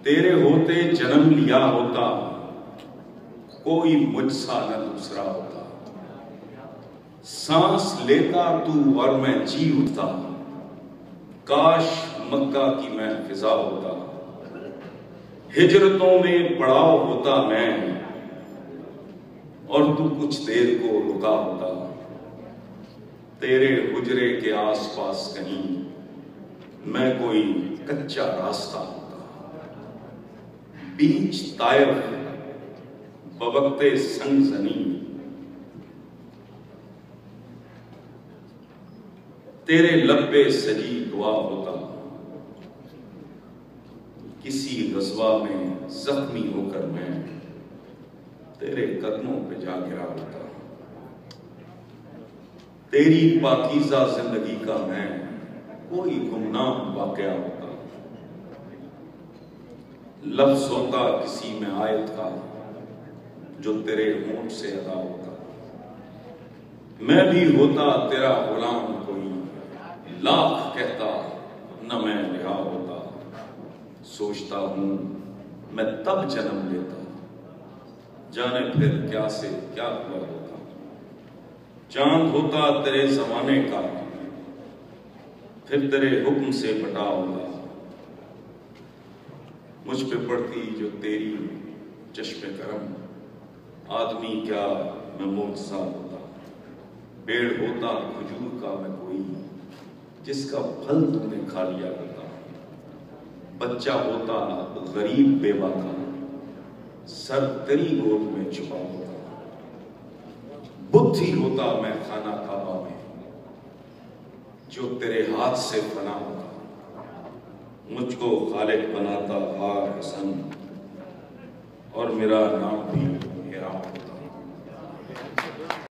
तेरे होते जन्म लिया होता, कोई मुझसा न दूसरा होता। सांस लेता तू और मैं जी उठता, काश मक्का की मैं फिजा होता। हिजरतों में पड़ाव होता मैं, और तू कुछ देर को रुका होता। तेरे हुजरे के आसपास कहीं मैं कोई कच्चा रास्ता होता। बीच तायफ बवक्ते संग जनी, तेरे लब पे सजी दुआ होता। किसी गज़वा में जख्मी होकर मैं तेरे कदमों पे जा गिरा होता। तेरी पाकीज़ा जिंदगी का मैं कोई गुमनाम वाक़या होता। लफ्ज़ होता किसी में आयत का, जो तेरे होंठ से अदा होता। मैं भी होता तेरा गुलाम कोई, लाख कहता न मैं रिहा होता। सोचता हूं मैं तब जन्म लेता, जाने फिर क्या से क्या हुआ होता। चांद होता तेरे जमाने का, फिर तेरे हुक्म से बटा होता। मुझ पे पड़ती जो तेरी चश्मे करम, आदमी क्या मैं मोज़ा होता। पेड़ होता खजूर का मैं कोई, जिसका फल तूने खा लिया होता। बच्चा होता गरीब बेवा का, सर तेरी गोद में छुपा होता। बुद्धि होता मैं खाना काबा में, जो तेरे हाथ से बना होता। मुझको खालिक बनाता हार हसन, और मेरा नाम भी हिराम होता।